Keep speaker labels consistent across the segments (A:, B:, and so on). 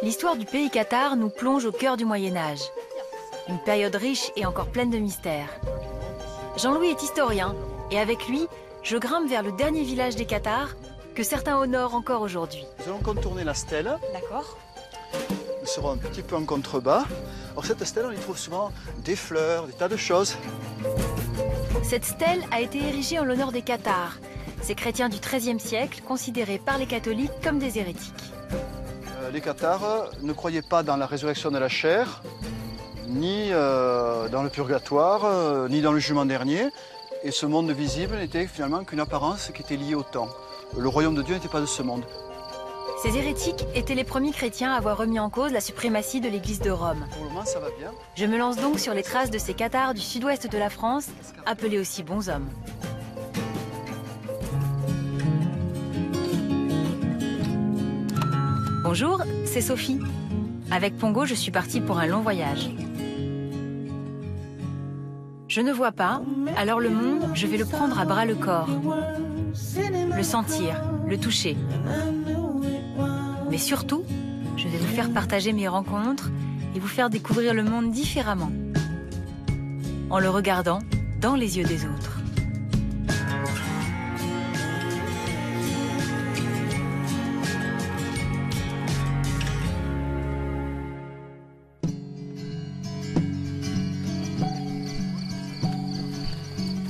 A: L'histoire du pays cathare nous plonge au cœur du Moyen-Âge. Une période riche et encore pleine de mystères. Jean-Louis est historien et avec lui, je grimpe vers le dernier village des Cathares que certains honorent encore aujourd'hui.
B: Nous allons contourner la stèle.
A: D'accord.
B: Nous serons un petit peu en contrebas. Alors cette stèle, on y trouve souvent des fleurs, des tas de choses.
A: Cette stèle a été érigée en l'honneur des Cathares, ces chrétiens du XIIIe siècle considérés par les catholiques comme des hérétiques.
B: Les Cathares ne croyaient pas dans la résurrection de la chair, ni dans le purgatoire, ni dans le jugement dernier. Et ce monde visible n'était finalement qu'une apparence qui était liée au temps. Le royaume de Dieu n'était pas de ce monde.
A: Ces hérétiques étaient les premiers chrétiens à avoir remis en cause la suprématie de l'Église de Rome.
B: Pour le moment, ça va bien.
A: Je me lance donc sur les traces de ces Cathares du sud-ouest de la France, appelés aussi bonshommes. Bonjour, c'est Sophie. Avec Pongo, je suis partie pour un long voyage. Je ne vois pas, alors le monde, je vais le prendre à bras le corps. Le sentir, le toucher. Mais surtout, je vais vous faire partager mes rencontres et vous faire découvrir le monde différemment, en le regardant dans les yeux des autres.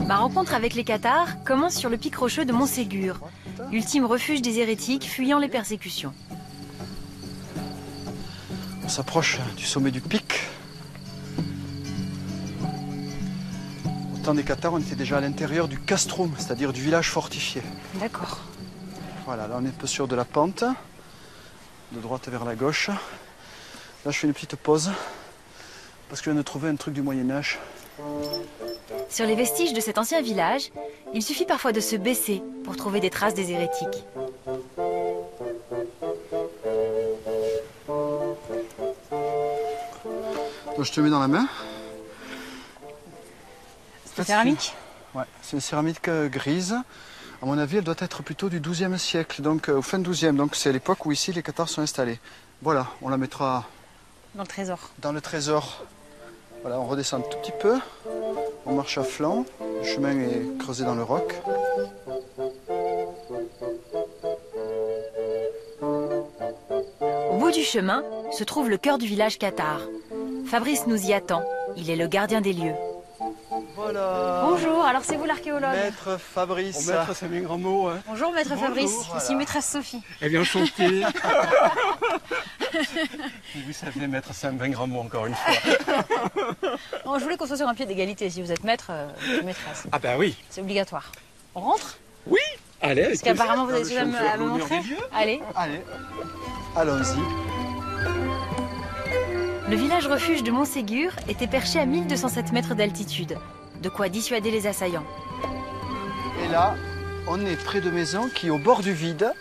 A: Ma rencontre avec les Cathares commence sur le pic rocheux de Montségur, ultime refuge des hérétiques fuyant les persécutions.
B: On s'approche du sommet du pic. Au temps des Cathares, on était déjà à l'intérieur du castrum, c'est-à-dire du village fortifié.
A: D'accord.
B: Voilà, là on est un peu sur de la pente, de droite vers la gauche. Là je fais une petite pause, parce que je viens de trouver un truc du Moyen-Âge.
A: Sur les vestiges de cet ancien village, il suffit parfois de se baisser pour trouver des traces des hérétiques.
B: Donc je te mets dans la main.
A: C'est une céramique ?
B: Ouais, c'est une céramique grise. À mon avis, elle doit être plutôt du XIIe siècle, donc au fin XIIe. Donc c'est l'époque où ici les Cathares sont installés. Voilà, on la mettra
A: Dans le trésor.
B: dans le trésor. Voilà, on redescend un tout petit peu. On marche à flanc. Le chemin est creusé dans le roc.
A: Au bout du chemin se trouve le cœur du village cathare. Fabrice nous y attend. Il est le gardien des lieux.
B: Voilà.
A: Bonjour, alors c'est vous l'archéologue.
B: Maître Fabrice.
C: Maître, c'est un grand mot. Hein.
A: Bonjour maître Fabrice,
B: voilà.
A: ici maîtresse Sophie.
C: Eh bien, enchanté. Vous savez, maître, c'est un bien grand mot, encore une fois.
A: Bon, je voulais qu'on soit sur un pied d'égalité. Si vous êtes maître, je suis maîtresse.
C: Ah ben oui.
A: C'est obligatoire. On rentre?
C: Oui. Allez,
A: Parce qu'apparemment vous avez déjà à me
C: l'honneur
A: montrer.
C: des lieux.
A: Allez.
B: Allez, allons-y.
A: Le village refuge de Montségur était perché à 1207 mètres d'altitude. De quoi dissuader les assaillants.
B: Et là, on est près de maisons qui, au bord du vide,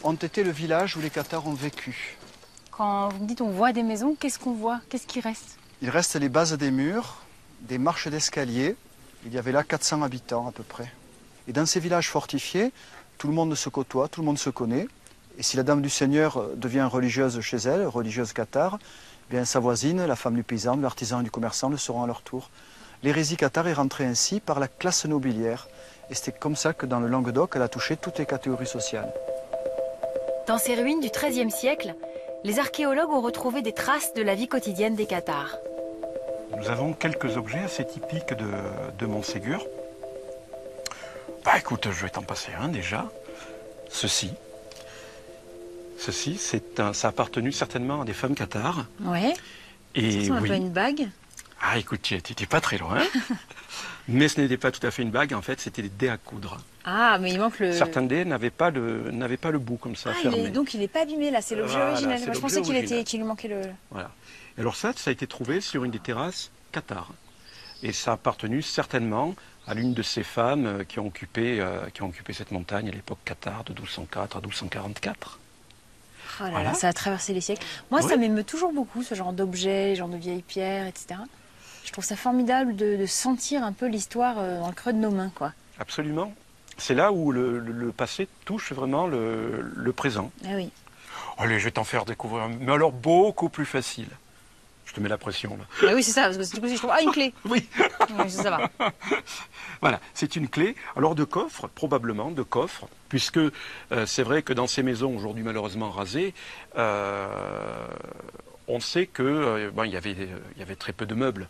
B: ont été le village où les Cathares ont vécu.
A: Quand vous me dites on voit des maisons, qu'est-ce qu'on voit? Qu'est-ce qui reste?
B: Il reste les bases des murs, des marches d'escalier. Il y avait là 400 habitants à peu près. Et dans ces villages fortifiés, tout le monde se côtoie, tout le monde se connaît. Et si la Dame du Seigneur devient religieuse chez elle, religieuse cathare, eh bien sa voisine, la femme du paysan, de l'artisan et du commerçant le seront à leur tour. L'hérésie cathare est rentrée ainsi par la classe nobiliaire. Et c'était comme ça que dans le Languedoc, elle a touché toutes les catégories sociales.
A: Dans ces ruines du XIIIe siècle, les archéologues ont retrouvé des traces de la vie quotidienne des Cathares.
C: Nous avons quelques objets assez typiques de Montségur. Bah écoute, je vais t'en passer un déjà. Ceci, ça a appartenu certainement à des femmes cathares.
A: Ouais.
C: Et
A: Ça ressemble un
C: oui.
A: peu à une bague.
C: Ah écoute, tu n'étais pas très loin. Mais ce n'était pas tout à fait une bague, en fait, c'était des dés à coudre.
A: Ah, mais il manque le...
C: Certains dés n'avaient pas le bout comme ça, fermé.
A: donc il n'est pas abîmé là, c'est l'objet
C: Voilà,
A: original.
C: c'est
A: Moi, je
C: l'objet
A: pensais
C: original.
A: qu'il lui manquait le...
C: Voilà. Et alors ça a été trouvé sur une des terrasses cathares. Et ça a appartenu certainement à l'une de ces femmes qui ont occupé cette montagne à l'époque cathare de 1204 à 1244.
A: Oh là
C: Voilà.
A: là, ça a traversé les siècles. Moi,
C: Oui.
A: ça m'émeut toujours beaucoup, ce genre d'objets, genre de vieilles pierres, etc. Je trouve ça formidable de sentir un peu l'histoire dans le creux de nos mains, quoi.
C: Absolument. C'est là où le passé touche vraiment le présent.
A: Ah oui.
C: Allez, je vais t'en faire découvrir un, mais alors beaucoup plus facile. Je te mets la pression là.
A: Ah oui, c'est ça, parce que du coup, si je trouve... Ah, une clé.
C: Oui.
A: Oui, ça va.
C: Voilà, c'est une clé, alors de coffre, probablement de coffre, puisque c'est vrai que dans ces maisons aujourd'hui malheureusement rasées, on sait que il y avait très peu de meubles.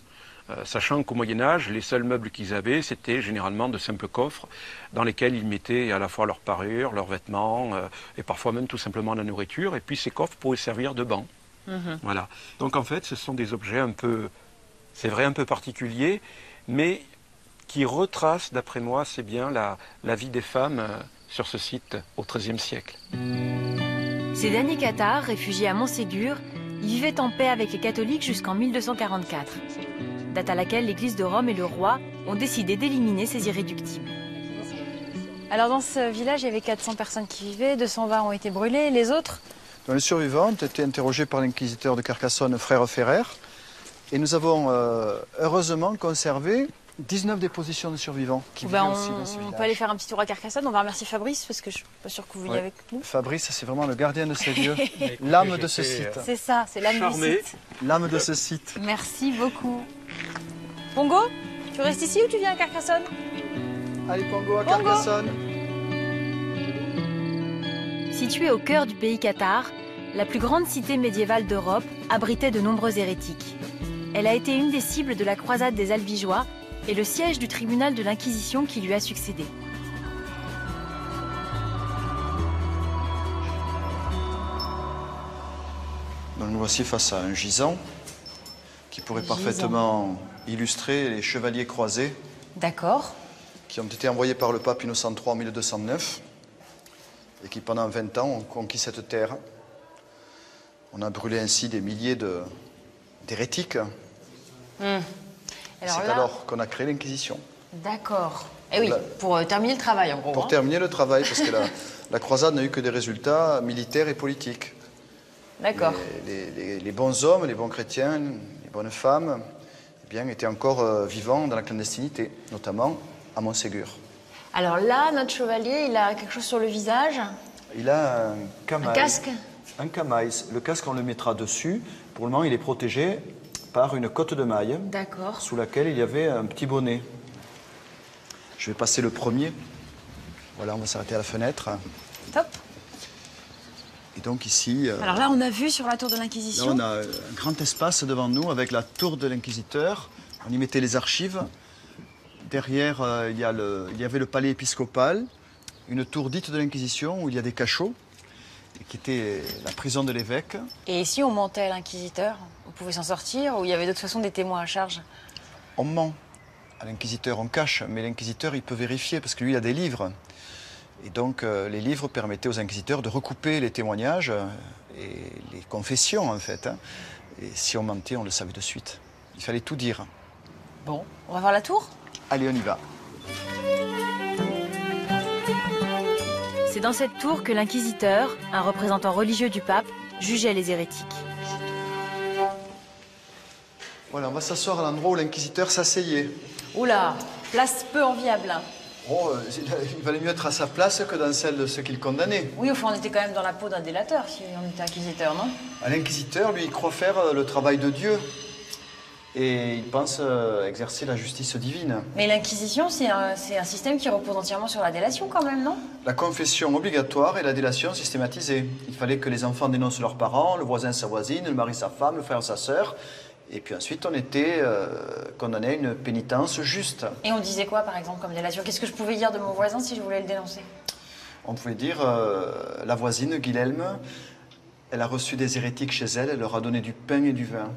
C: Sachant qu'au Moyen-Âge, les seuls meubles qu'ils avaient, c'était généralement de simples coffres dans lesquels ils mettaient à la fois leurs parures, leurs vêtements, et parfois même tout simplement la nourriture, et puis ces coffres pouvaient servir de banc. Voilà. Donc en fait, ce sont des objets un peu, c'est vrai, un peu particuliers, mais qui retracent, d'après moi, c'est bien la vie des femmes sur ce site au XIIIe siècle.
A: Ces derniers cathares, réfugiés à Montségur, y vivaient en paix avec les catholiques jusqu'en 1244, date à laquelle l'Église de Rome et le roi ont décidé d'éliminer ces irréductibles. Alors dans ce village, il y avait 400 personnes qui vivaient, 220 ont été brûlées, les autres?
B: Dans les survivants ont été interrogés par l'inquisiteur de Carcassonne, frère Ferrer, et nous avons heureusement conservé 19 dépositions de survivants qui vivaient aussi dans ce village.
A: On peut aller faire un petit tour à Carcassonne, on va remercier Fabrice parce que je ne suis pas sûre que vous veniez avec nous.
B: Fabrice, c'est vraiment le gardien de ces lieux, l'âme de ce site.
A: C'est ça, c'est l'âme du site.
B: L'âme de ce site.
A: Merci beaucoup. Pongo, tu restes ici ou tu viens à Carcassonne?
B: Allez, Pongo à Carcassonne.
A: Située au cœur du pays cathare, la plus grande cité médiévale d'Europe abritait de nombreux hérétiques. Elle a été une des cibles de la croisade des Albigeois et le siège du tribunal de l'Inquisition qui lui a succédé.
B: Donc nous voici face à un gisant qui pourrait parfaitement illustrer les chevaliers croisés.
A: D'accord.
B: Qui ont été envoyés par le pape Innocent III en 1209 et qui pendant 20 ans ont conquis cette terre. On a brûlé ainsi des milliers d'hérétiques. C'est alors qu'on a créé l'Inquisition.
A: D'accord. Et oui, pour terminer le travail en gros.
B: Pour terminer le travail, parce que la croisade n'a eu que des résultats militaires et politiques.
A: D'accord.
B: Les bons hommes, les bons chrétiens, les bonnes femmes, eh bien, étaient encore vivants dans la clandestinité, notamment à Montségur.
A: Alors là, notre chevalier, il a quelque chose sur le visage.
B: Il a un camail.
A: Un casque.
B: Un camail. Le casque, on le mettra dessus. Pour le moment, il est protégé par une cotte de maille.
A: D'accord.
B: Sous laquelle il y avait un petit bonnet. Je vais passer le premier. Voilà, on va s'arrêter à la fenêtre.
A: Top.
B: Et donc ici...
A: Alors là, on a vu sur la tour de l'Inquisition.
B: Là, on a un grand espace devant nous avec la tour de l'Inquisiteur. On y mettait les archives. Derrière, il y avait le palais épiscopal, une tour dite de l'Inquisition où il y a des cachots, qui était la prison de l'évêque.
A: Et si on mentait à l'inquisiteur, on pouvait s'en sortir ou il y avait d'autres façons des témoins à charge?
B: On ment. À l'inquisiteur, on cache, mais l'inquisiteur, il peut vérifier parce que lui, il a des livres. Et donc, les livres permettaient aux inquisiteurs de recouper les témoignages et les confessions, en fait. Et si on mentait, on le savait de suite. Il fallait tout dire.
A: Bon, on va voir la tour?
B: Allez, on y va.
A: C'est dans cette tour que l'inquisiteur, un représentant religieux du pape, jugeait les hérétiques.
B: Voilà, on va s'asseoir à l'endroit où l'inquisiteur s'asseyait.
A: Oula, place peu enviable.
B: Oh, il valait mieux être à sa place que dans celle de ceux qu'il condamnait.
A: Oui, au fond, on était quand même dans la peau d'un délateur si on était inquisiteur, non?
B: L'inquisiteur, lui, il croit faire le travail de Dieu. Et il pense exercer la justice divine.
A: Mais l'Inquisition, c'est un système qui repose entièrement sur la délation quand même, non?
B: La confession obligatoire et la délation systématisée. Il fallait que les enfants dénoncent leurs parents, le voisin sa voisine, le mari sa femme, le frère sa sœur. Et puis ensuite, on était condamné à une pénitence juste.
A: Et on disait quoi, par exemple, comme délation? Qu'est-ce que je pouvais dire de mon voisin si je voulais le dénoncer?
B: On pouvait dire, la voisine, Guilhelme, elle a reçu des hérétiques chez elle, elle leur a donné du pain et du vin.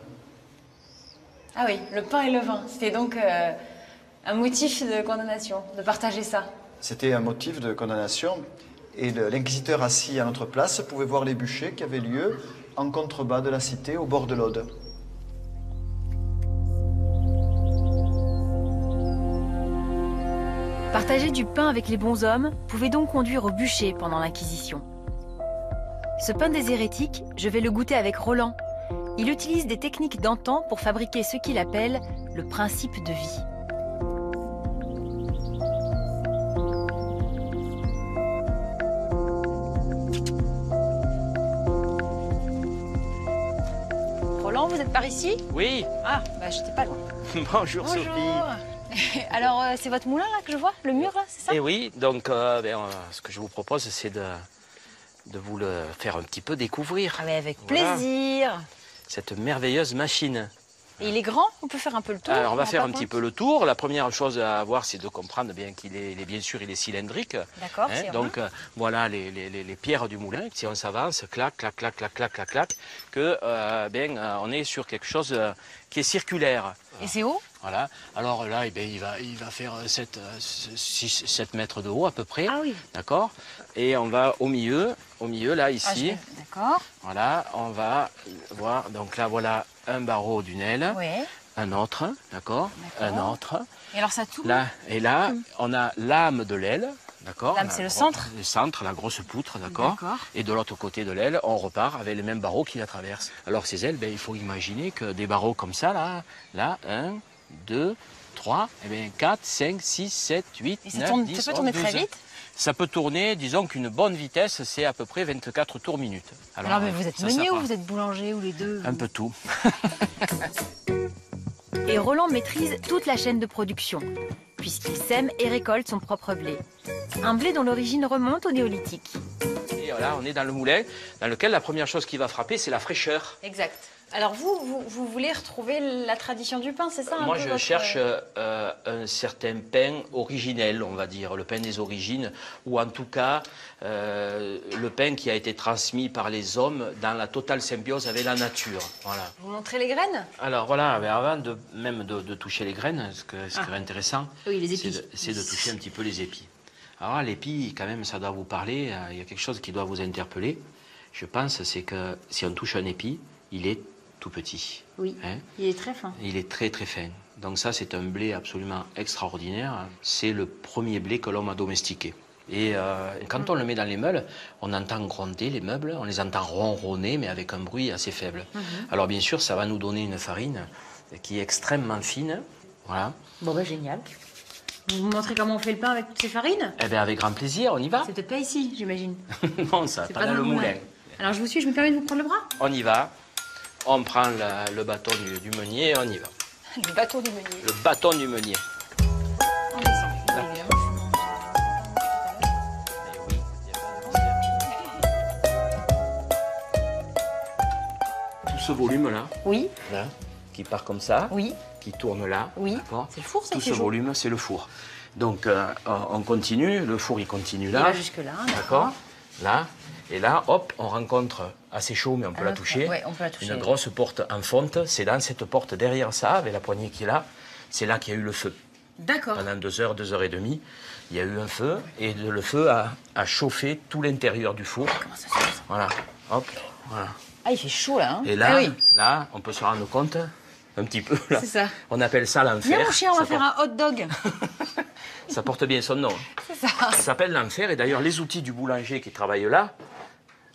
A: Ah oui, le pain et le vin. C'était donc un motif de condamnation, de partager ça.
B: C'était un motif de condamnation. Et l'inquisiteur assis à notre place pouvait voir les bûchers qui avaient lieu en contrebas de la cité, au bord de l'Aude.
A: Partager du pain avec les bons hommes pouvait donc conduire au bûcher pendant l'Inquisition. Ce pain des hérétiques, je vais le goûter avec Roland. Il utilise des techniques d'antan pour fabriquer ce qu'il appelle le principe de vie. Roland, vous êtes par ici?
D: Oui.
A: Ah, bah j'étais pas loin.
D: Bonjour Sophie.
A: Alors, c'est votre moulin là que je vois? Le mur là, c'est ça?
D: Et oui, donc ce que je vous propose, c'est de vous le faire un petit peu découvrir.
A: Ah mais avec
D: Voilà.
A: plaisir.
D: Cette merveilleuse machine.
A: Et il est grand? On peut faire un peu le tour?
D: Alors on va faire un
A: pas
D: petit
A: compte.
D: peu le tour. La première chose à voir, c'est de comprendre bien qu'il est, bien sûr, il est cylindrique.
A: D'accord,
D: Hein,
A: c'est
D: donc voilà les pierres du moulin. Si on s'avance, clac, clac, clac, clac, clac, clac, clac, que on est sur quelque chose qui est circulaire.
A: Et c'est haut?
D: Voilà. Alors là, eh bien, il va faire 7 mètres de haut à peu près.
A: Ah oui.
D: D'accord. Et on va au milieu là,
A: Ah,
D: ici.
A: D'accord.
D: Voilà, on va voir. Donc là, voilà un barreau d'une aile.
A: Ouais.
D: Un autre, d'accord. Un autre.
A: Et alors ça tourne?
D: Là, et là, on a l'âme de l'aile. D'accord.
A: L'âme, c'est le centre?
D: Le centre, la grosse poutre, d'accord.
A: D'accord.
D: Et de l'autre côté de l'aile, on repart avec les mêmes barreaux qui la traversent. Alors ces ailes, il faut imaginer que des barreaux comme ça, là, 1, 2, 3, 4, 5, 6, 7, 8,
A: Et ça
D: 9,
A: tourne,
D: 10,
A: ça peut tourner
D: 11,
A: très
D: 12.
A: vite?
D: Ça peut tourner, disons qu'une bonne vitesse, c'est à peu près 24 tours minute.
A: Alors mais vous êtes
D: ça,
A: meunier
D: ça
A: ou
D: part.
A: vous êtes boulanger ou les deux?
D: Un peu tout.
A: Et Roland maîtrise toute la chaîne de production, puisqu'il sème et récolte son propre blé. Un blé dont l'origine remonte au néolithique.
D: Et voilà, on est dans le moulin, dans lequel la première chose qui va frapper, c'est la fraîcheur.
A: Exact. Alors vous voulez retrouver la tradition du pain, c'est ça?
D: Moi, je cherche un certain pain originel, on va dire, le pain des origines, ou en tout cas, le pain qui a été transmis par les hommes dans la totale symbiose avec la nature. Voilà.
A: Vous montrez les graines?
D: Alors voilà, mais avant de toucher les graines, ce qui est intéressant,
A: Oui, les épis.
D: c'est de toucher un petit peu les épis. Alors là, l'épi, quand même, ça doit vous parler, il y a quelque chose qui doit vous interpeller. Je pense, c'est que si on touche un épi, il est tout petit.
A: Oui,
D: Hein?
A: il est très fin.
D: Il est très très fin. Donc ça, c'est un blé absolument extraordinaire. C'est le premier blé que l'homme a domestiqué. Et quand on le met dans les meules, on entend gronder les meubles, on les entend ronronner, mais avec un bruit assez faible. Alors bien sûr, ça va nous donner une farine qui est extrêmement fine. Voilà.
A: Bon bah génial. Vous me montrez comment on fait le pain avec toutes ces farines?
D: Eh bien, avec grand plaisir, on y va.
A: C'est peut-être pas ici, j'imagine.
D: Non, ça,
A: C'est
D: pas dans le moulin.
A: Alors je vous suis, je me permets de vous prendre le bras?
D: On y va. On prend le bâton du meunier et on y va.
A: Le bâton du meunier.
D: Le bâton du meunier.
A: On descend. Évidemment.
D: Eh oui, il y a pas de tout ce volume-là,
A: Oui,
D: là, qui part comme ça,
A: oui,
D: qui tourne là,
A: oui.
D: d'accord.
A: C'est le four, ça,
D: Tout
A: qui
D: ce
A: est jaune.
D: volume, c'est le four. Donc, on continue, le four, il continue
A: Il
D: là.
A: va jusque-là,
D: D'accord. Là. Et là, hop, on rencontre assez chaud, mais on peut la toucher.
A: Ouais, on peut la toucher.
D: Une grosse porte en fonte. C'est dans cette porte derrière ça, avec la poignée qui est là. C'est là qu'il y a eu le feu.
A: D'accord.
D: Pendant 2 heures, 2 heures et demie, il y a eu un feu. Et le feu a chauffé tout l'intérieur du four.
A: Comment ça se passe?
D: Voilà. Hop. Voilà.
A: Ah, il fait chaud là. Hein?
D: Et là,
A: Ah oui.
D: là, on peut se rendre compte un petit peu. Là.
A: C'est ça.
D: On appelle ça l'enfer.
A: Viens mon chien, on va
D: Ça
A: faire un hot dog.
D: Ça porte bien son nom.
A: C'est ça.
D: Ça s'appelle l'enfer. Et d'ailleurs, les outils du boulanger qui travaillent là,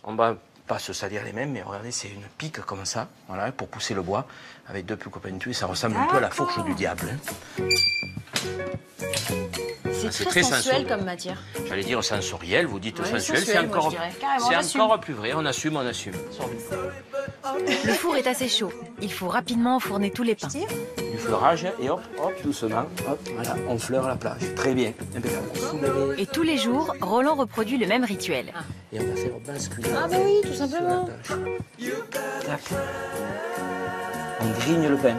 D: on va pas se salir les mêmes, mais regardez, c'est une pique comme ça, voilà, pour pousser le bois, avec 2 pics pointus. Ça ressemble un peu à la fourche du diable. Hein.
A: C'est
D: très
A: très sensuel
D: sensuel.
A: comme matière.
D: J'allais dire sensoriel, vous dites
A: Ouais,
D: sensuel, c'est
A: sensuel, moi,
D: encore,
A: je dirais. Carrément,
D: c'est
A: j'assume.
D: encore plus vrai. On assume, on assume.
A: Le four est assez chaud. Il faut rapidement enfourner tous les pains.
D: Du fleurage, et hop, hop, doucement, hop, voilà, on fleure la plage. Très bien, impeccable. Soulevez.
A: Et tous les jours, Roland reproduit le même rituel.
D: Et on va faire basculer.
A: Ah bah oui, tout simplement.
D: Tac. On grigne le pain.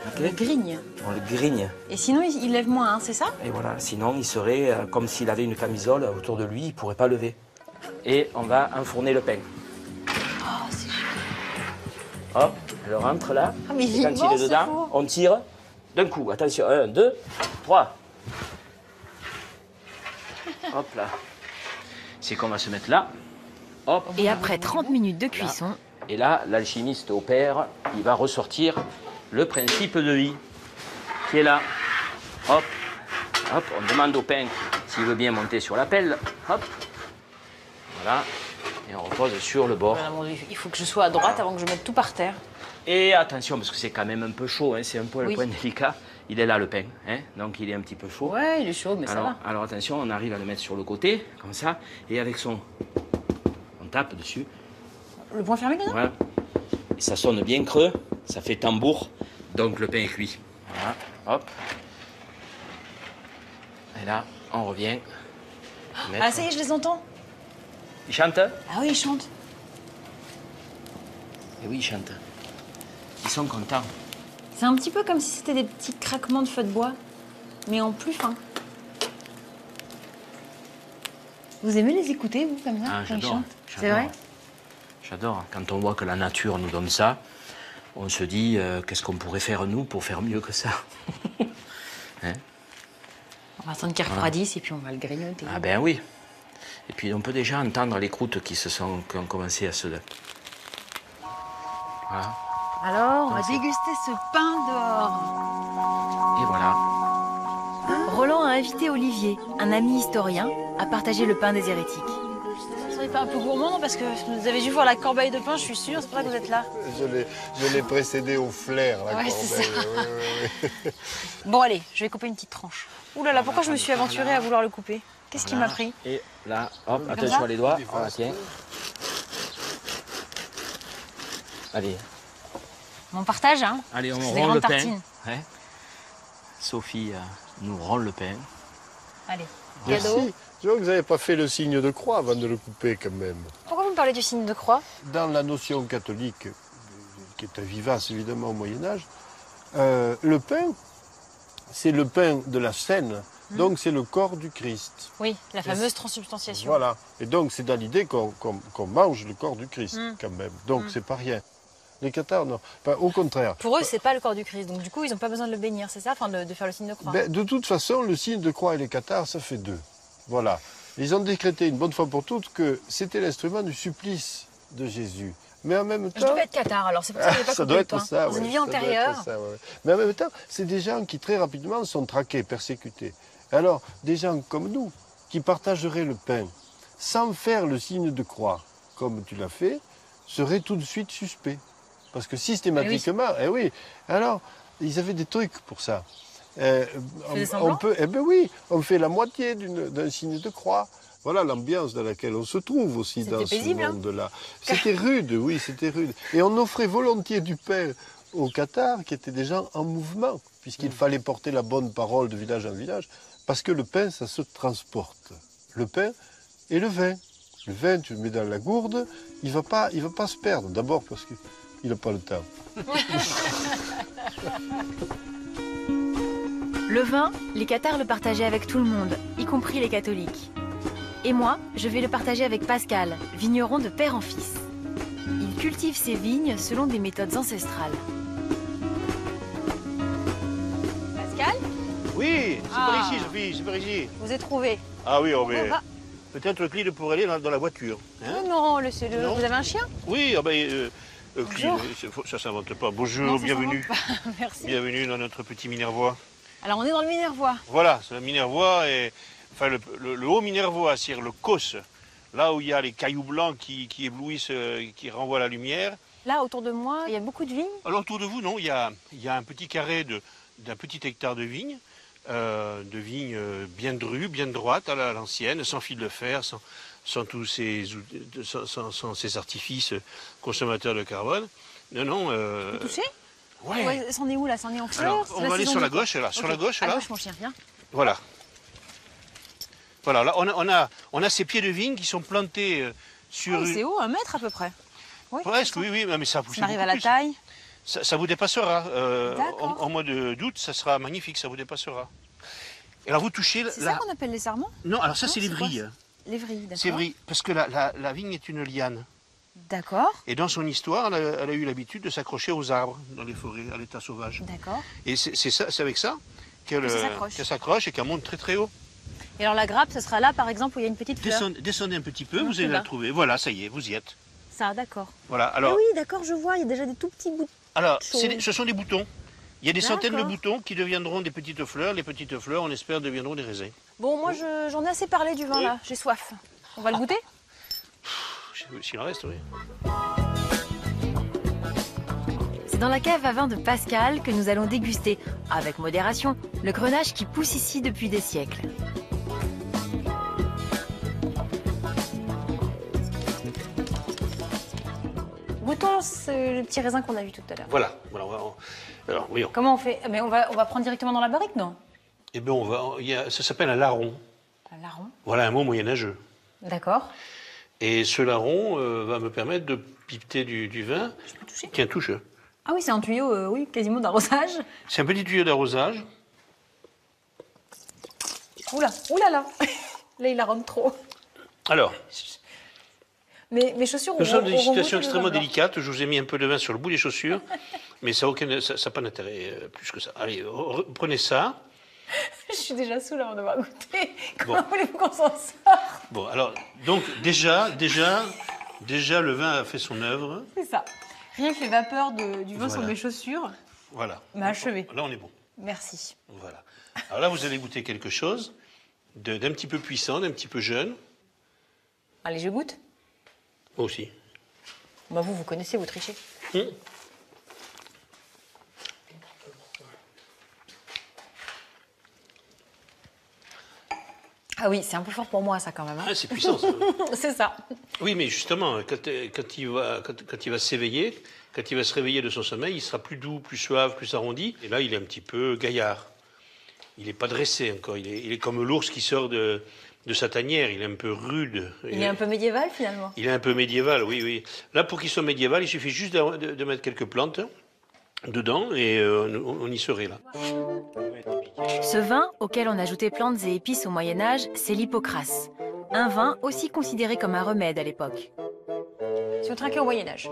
D: Ok.
A: Le grigne.
D: On le grigne.
A: Et sinon, il lève moins, hein, c'est ça?
D: Et voilà, sinon il serait comme s'il avait une camisole autour de lui, il ne pourrait pas lever. Et on va enfourner le pain.
A: Oh, c'est génial.
D: Hop, elle rentre là.
A: Ah, mais il
D: Et
A: est
D: quand il est
A: immense, ce
D: dedans,
A: four.
D: on tire d'un coup. Attention, 1, 2, 3. Hop là. C'est qu'on va se mettre là. Hop.
A: Et après 30 minutes de cuisson,
D: Et là, l'alchimiste opère, il va ressortir le principe de vie qui est là. Hop, hop, on demande au pain s'il veut bien monter sur la pelle. Hop, voilà, et on repose sur le bord.
A: voilà, bon, il faut que je sois à droite avant que je mette tout par terre.
D: Et attention, parce que c'est quand même un peu chaud, hein, c'est un peu le
A: Oui.
D: point délicat. Il est là le pain, hein, donc il est un petit peu chaud.
A: Ouais, il est chaud, mais ça va.
D: Alors attention, on arrive à le mettre sur le côté, comme ça, et avec son... On tape dessus.
A: Le point fermé, là?
D: Voilà. Et ça sonne bien creux. Ça fait tambour, donc le pain est cuit. Voilà, hop. Et là, on revient.
A: Ah, ça y est, je les entends.
D: Ils chantent?
A: Ah oui, ils chantent.
D: Eh oui, ils chantent. Ils sont contents.
A: C'est un petit peu comme si c'était des petits craquements de feu de bois, mais en plus fin. Vous aimez les écouter, vous, comme ça, quand ils
D: j'adore.
A: chantent? C'est vrai?
D: J'adore. Quand on voit que la nature nous donne ça, on se dit qu'est-ce qu'on pourrait faire, nous, pour faire mieux que ça. Hein?
A: On va attendre qu'il refroidisse et puis on va le grignoter.
D: Ah ben oui. Et puis on peut déjà entendre les croûtes qui ont commencé à se... Voilà.
A: Alors, on va déguster ce pain dehors.
D: Et voilà.
A: Roland a invité Olivier, un ami historien, à partager le pain des hérétiques. Vous ne seriez pas un peu gourmand, non? Parce que vous avez dû voir la corbeille de pain, je suis sûre, c'est pour ça que vous êtes là.
E: Je l'ai précédé au flair, la corbeille.
A: C'est ça.
E: Oui.
A: Bon, allez, je vais couper une petite tranche. Ouh là là, pourquoi je me suis aventurée à vouloir le couper? Qu'est-ce qui m'a pris?
D: Et là, hop,
A: ça
D: attention à les doigts. Voilà, tiens. Allez.
A: On partage, hein?
D: Allez, on
A: C'est des
D: rend le
A: grandes
D: pain.
A: tartines.
D: Ouais. Sophie nous rend le pain.
A: Allez,
E: Merci.
A: cadeau.
E: Je vois que vous n'avez pas fait le signe de croix avant de le couper, quand même.
A: Pourquoi vous me parlez du signe de croix?
E: Dans la notion catholique, qui est vivace évidemment au Moyen-Âge, le pain, c'est le pain de la scène, donc c'est le corps du Christ.
A: Oui, la fameuse transubstantiation.
E: Voilà. Et donc c'est dans l'idée qu'on mange le corps du Christ, quand même. Donc c'est pas rien. Les cathares, non. Enfin, au contraire.
A: Pour eux, c'est pas le corps du Christ, donc du coup, ils n'ont pas besoin de le bénir, c'est ça? Enfin, de faire le signe de croix.
E: Ben, de toute façon, le signe de croix et les cathares, ça fait deux. Voilà. Ils ont décrété une bonne fois pour toutes que c'était l'instrument du supplice de Jésus. Mais en même temps...
A: Je devais être cathare, alors c'est pour ça que je n'ai pas
E: ça
A: coupé
E: doit
A: le
E: être
A: pain.
E: ça,
A: Dans une
E: ouais,
A: vie
E: ça doit être
A: antérieure.
E: ça, ouais. Mais en même temps, c'est des gens qui très rapidement sont traqués, persécutés. Alors, des gens comme nous, qui partageraient le pain sans faire le signe de croix, comme tu l'as fait, seraient tout de suite suspects. Parce que systématiquement, eh oui, alors, ils avaient des trucs pour ça. On peut, eh ben oui, on fait la moitié d'un signe de croix. Voilà l'ambiance dans laquelle on se trouve aussi dans
A: paisible,
E: ce monde-là. C'était rude, oui, c'était rude. Et on offrait volontiers du pain aux cathares qui étaient des gens en mouvement, puisqu'il fallait porter la bonne parole de village en village, parce que le pain, ça se transporte. Le pain et le vin. Le vin, tu le mets dans la gourde, il va pas se perdre. D'abord parce qu'il n'a pas le temps.
A: Le vin, les cathares le partageaient avec tout le monde, y compris les catholiques. Et moi, je vais le partager avec Pascal, vigneron de père en fils. Il cultive ses vignes selon des méthodes ancestrales. Pascal,
F: Oui, c'est par ici, Sophie, c'est par ici.
A: vous êtes trouvé.
F: Ah oui, oh, mais
A: Ah.
F: peut-être Clyde pourrait aller dans la voiture. Hein?
A: Oh non, laissez-le.
F: Non.
A: Vous avez un chien?
F: Oui, ah ben, Clyde,
A: Bonjour.
F: ça s'invente pas. Bonjour,
A: Non, ça
F: bienvenue.
A: s'invente pas. Merci.
F: Bienvenue dans notre petit Minervois.
A: Alors, on est dans le Minervois.
F: Voilà, c'est le Minervois, et, enfin le haut Minervois, c'est-à-dire le Causse, là où il y a les cailloux blancs qui éblouissent, qui renvoient la lumière.
A: Là, autour de moi, il y a beaucoup de vignes.
F: Alors autour de vous, non, il y a un petit carré d'un petit hectare de vignes bien drues, bien droites à l'ancienne, sans fil de fer, sans tous ces artifices consommateurs de carbone. Non.
A: Vous pouvez toucher?
F: Ouais.
A: Ouais, c'en est où là? C'en est en fleurs?
F: Alors,
A: C'est
F: on va aller
A: saison
F: sur la
A: du quoi?
F: gauche, là. Sur
A: Ok.
F: la gauche,
A: À
F: là.
A: gauche, mon chien, viens.
F: Voilà. Voilà, là, on a ces pieds de vigne qui sont plantés sur...
A: Oh, c'est haut, 1 mètre à peu près. Oui,
F: Presque,
A: c'est ça.
F: oui, mais ça pousse
A: Ça m'arrive à
F: beaucoup
A: la
F: plus.
A: taille.
F: Ça vous dépassera.
A: D'accord.
F: En mois d'août, ça sera magnifique, ça vous dépassera. Et alors vous touchez...
A: C'est ça qu'on appelle les sarments?
F: Non, alors ça
A: Non,
F: c'est les
A: c'est quoi,
F: vrilles.
A: Les vrilles, d'accord.
F: C'est vrilles, parce que la vigne est une liane.
A: D'accord,
F: Et dans son histoire, elle a eu l'habitude de s'accrocher aux arbres dans les forêts, à l'état sauvage.
A: d'accord.
F: Et c'est avec ça qu'elle s'accroche et qu'elle monte très très haut.
A: Et alors la grappe, ce sera là, par exemple, où il y a une petite fleur.
F: Descendez un petit peu,
A: Non,
F: vous
A: c'est
F: allez
A: là.
F: la trouver. Voilà, ça y est, vous y êtes.
A: Ça, d'accord.
F: Voilà,
A: Ah
F: alors,
A: oui, d'accord, je vois, il y a déjà des tout petits bouts.
F: alors
A: chaud.
F: ce sont des boutons. Il y a des centaines de
A: D'accord.
F: boutons qui deviendront des petites fleurs. Les petites fleurs, on espère, deviendront des raisins.
A: Bon, moi, j'en ai assez parlé du vin,
F: Oui.
A: là. J'ai soif. On va le goûter?
F: S'il en reste, oui.
A: C'est dans la cave à vin de Pascal que nous allons déguster, avec modération, le grenache qui pousse ici depuis des siècles. Goûtons. sur le petit raisin qu'on a vu tout à l'heure.
F: Voilà. Alors, voyons.
A: Comment on fait? Mais on va prendre directement dans la barrique, non?
F: Eh bien, ça s'appelle un larron.
A: Un larron.
F: Voilà un mot moyenâgeux.
A: D'accord.
F: Et ce larron va me permettre de pipeter du vin.
A: Je peux toucher?
F: Tiens, touche.
A: Ah oui, c'est un tuyau, oui, quasiment d'arrosage.
F: C'est un petit tuyau d'arrosage.
A: Oula, oulala. Là, il la rentre trop.
F: Alors,
A: Mais mes chaussures,
F: nous sommes dans une
A: on remonte
F: situation
A: le
F: extrêmement
A: vin blanc.
F: délicate. Je vous ai mis un peu de vin sur le bout des chaussures, mais ça n'a pas d'intérêt plus que ça. Allez, prenez ça.
A: Je suis déjà saoule avant d'avoir goûté.
F: Bon.
A: Comment voulez-vous qu'on s'en sorte?
F: Bon, alors, donc déjà, le vin a fait son œuvre.
A: C'est ça. Rien que les vapeurs du vin
F: Voilà.
A: sur mes chaussures
F: Voilà.
A: m'a achevé.
F: Là, on est bon.
A: Merci.
F: Voilà. Alors là, vous allez goûter quelque chose d'un petit peu puissant, d'un petit peu jeune.
A: Allez, je goûte.
F: Moi aussi.
A: Bah vous connaissez, vous trichez. Ah oui, c'est un peu fort pour moi, ça, quand même. Hein.
F: Ah, c'est puissant, ça.
A: C'est ça.
F: Oui, mais justement, quand il va s'éveiller, quand il va se réveiller de son sommeil, il sera plus doux, plus suave, plus arrondi. Et là, il est un petit peu gaillard. Il n'est pas dressé encore. Il est comme l'ours qui sort de sa tanière. Il est un peu rude.
A: Il est un peu médiéval, finalement.
F: Il est un peu médiéval, oui, oui. Là, pour qu'il soit médiéval, il suffit juste de mettre quelques plantes dedans et on y serait, là.
A: Ce vin, auquel on ajoutait plantes et épices au Moyen-Âge, c'est l'hypocras. Un vin aussi considéré comme un remède à l'époque. Si on trinquait au Moyen-Âge.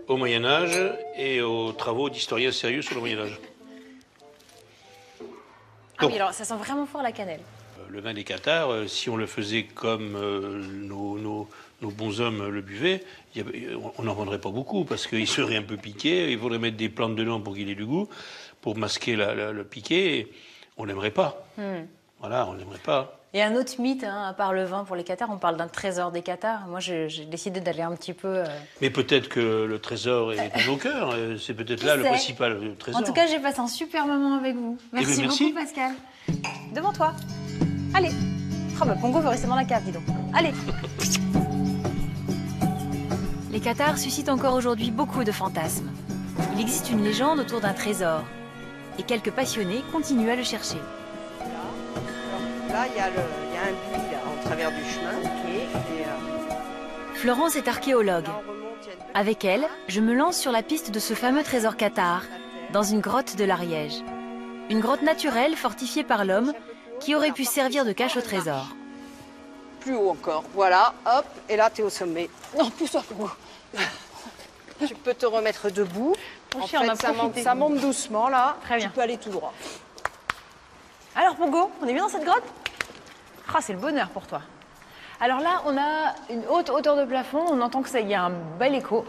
F: Au Moyen-Âge et aux travaux d'historiens sérieux sur le Moyen-Âge.
A: Ah oui, alors ça sent vraiment fort la cannelle.
F: Le vin des Cathares, si on le faisait comme nos bons hommes le buvaient, on n'en vendrait pas beaucoup parce qu'il serait un peu piqué, il faudrait mettre des plantes dedans pour qu'il ait du goût, pour masquer le piqué. On n'aimerait pas. Voilà, on n'aimerait pas.
A: Et un autre mythe, hein, à part le vin pour les Cathares, on parle d'un trésor des Cathares. Moi, j'ai décidé d'aller un petit peu...
F: Mais peut-être que le trésor est dans nos cœurs. C'est peut-être là le principal trésor.
A: En tout cas, j'ai passé un super moment avec vous. Merci,
F: merci.
A: beaucoup, Pascal. Devant toi. Allez. Oh, bah, Pongo veut rester dans la cave, dis donc. Allez. Les Cathares suscitent encore aujourd'hui beaucoup de fantasmes. Il existe une légende autour d'un trésor. Et quelques passionnés continuent à le chercher.
G: Là, il y a un puits là, en travers du chemin.
A: Florence est archéologue.
G: Là, on remonte, il y a une
A: Avec elle, je me lance sur la piste de ce fameux trésor cathare, dans une grotte de l'Ariège. Une grotte naturelle fortifiée par l'homme qui aurait pu servir de cache au trésor.
G: plus haut encore. Voilà, hop, et là, tu es au sommet.
A: Non, pousse-toi, Pongo.
G: Tu peux te remettre debout.
A: Mon
G: En
A: chien, on
G: fait,
A: a profité.
G: ça monte doucement, là.
A: Très bien.
G: Tu peux aller tout droit.
A: Alors, Pongo, on est bien dans cette grotte? Ah, c'est le bonheur pour toi. Alors là, on a une haute hauteur de plafond. On entend que ça y a un bel écho.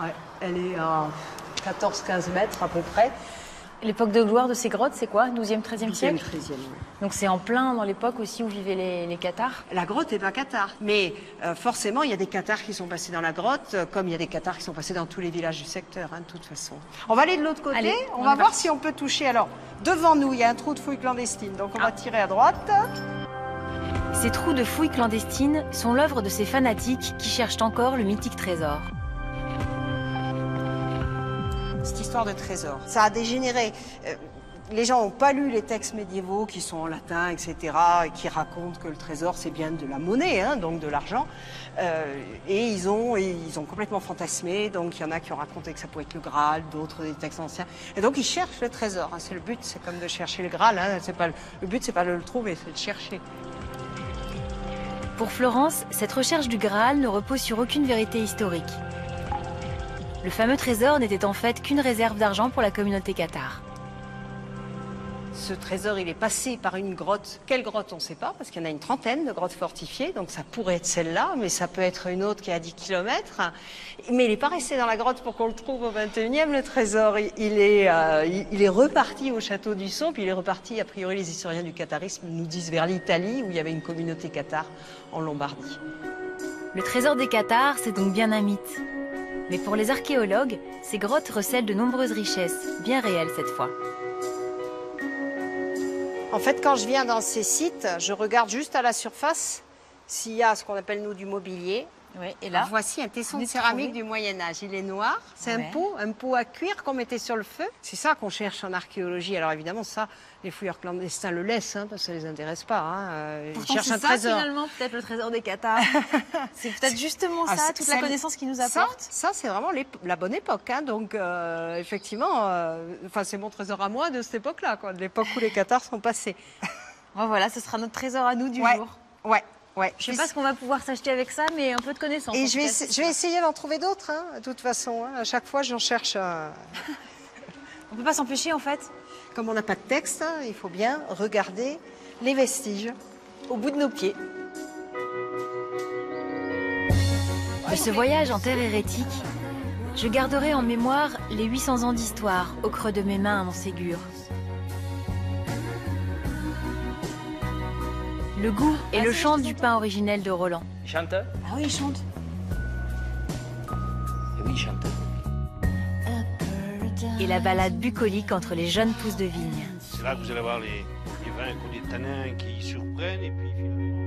G: Ouais, elle est à 14-15 mètres à peu près.
A: L'époque de gloire de ces grottes, c'est quoi? 12e, 13e siècle?
G: 13e, oui.
A: Donc c'est en plein dans l'époque aussi où vivaient les Cathares.
G: La grotte n'est pas cathare. Mais forcément, il y a des cathares qui sont passés dans la grotte, comme il y a des cathares qui sont passés dans tous les villages du secteur, hein, de toute façon. On va aller de l'autre côté.
A: Allez,
G: on
A: on
G: va
A: est
G: voir
A: parti.
G: si on peut toucher. Alors, devant nous, il y a un trou de fouille clandestine. Donc, on va tirer à droite.
A: Ces trous de fouilles clandestines sont l'œuvre de ces fanatiques qui cherchent encore le mythique trésor.
G: Cette histoire de trésor. Ça a dégénéré. Les gens n'ont pas lu les textes médiévaux qui sont en latin, etc., et qui racontent que le trésor, c'est bien de la monnaie, hein, donc de l'argent. Et ils ont complètement fantasmé. Donc, il y en a qui ont raconté que ça pouvait être le Graal, d'autres des textes anciens. Et donc, ils cherchent le trésor. Hein. C'est le but, c'est comme de chercher le Graal. Hein. Le but, c'est pas de le trouver, c'est de chercher.
A: Pour Florence, cette recherche du Graal ne repose sur aucune vérité historique. Le fameux trésor n'était en fait qu'une réserve d'argent pour la communauté cathare.
G: Ce trésor, il est passé par une grotte. Quelle grotte, on ne sait pas, parce qu'il y en a une trentaine de grottes fortifiées. Donc ça pourrait être celle-là, mais ça peut être une autre qui est à 10 km. Mais il n'est pas resté dans la grotte pour qu'on le trouve au 21e, le trésor. Il est reparti au château du Sceau, puis il est reparti, a priori, les historiens du catharisme nous disent vers l'Italie, où il y avait une communauté cathare en Lombardie.
A: Le trésor des Cathares, c'est donc bien un mythe. Mais pour les archéologues, ces grottes recèlent de nombreuses richesses, bien réelles cette fois.
G: En fait, quand je viens dans ces sites, je regarde juste à la surface s'il y a ce qu'on appelle, nous, du mobilier.
A: Ouais, et là,
G: voici un tesson de
A: venez de
G: céramique
A: trouver.
G: du Moyen-Âge. Il est noir, c'est
A: Ouais.
G: un pot à cuire qu'on mettait sur le feu. C'est ça qu'on cherche en archéologie. Alors évidemment, ça, les fouilleurs clandestins le laissent, hein, parce que ça les intéresse pas. Hein. Ils
A: pourtant
G: cherchent
A: c'est
G: un
A: ça
G: trésor.
A: finalement, peut-être le trésor des Cathares. C'est peut-être justement
G: Ah,
A: ça,
G: c'est-
A: toute
G: ça-
A: la connaissance qu'il nous
G: Ça,
A: apporte.
G: ça c'est vraiment la bonne époque. Hein. Donc effectivement, enfin c'est mon trésor à moi de cette époque-là, quoi, de l'époque où les Cathares sont passés.
A: Bon, voilà, ce sera notre trésor à nous du
G: Ouais.
A: jour.
G: Ouais, ouais.
A: Je sais pas ce qu'on va pouvoir s'acheter avec ça, mais un peu de connaissance.
G: Et
A: en
G: je
A: tout
G: vais,
A: cas,
G: essa-
A: c'est
G: je vais
A: sûr.
G: essayer d'en trouver d'autres, hein, de toute façon. Hein. À chaque fois, j'en cherche un.
A: On peut pas s'empêcher en fait.
G: Comme on n'a pas de texte, hein, il faut bien regarder les vestiges.
A: Au bout de nos pieds. De ce voyage en terre hérétique, je garderai en mémoire les 800 ans d'histoire au creux de mes mains à Montségur. Le goût et le chant du pain originel de Roland.
D: Il chante?
A: Ah oui, il chante.
D: Oui, il chante.
A: Et la balade bucolique entre les jeunes pousses de vigne.
F: C'est là que vous allez avoir les vins qui ont des tanins qui surprennent et puis finalement...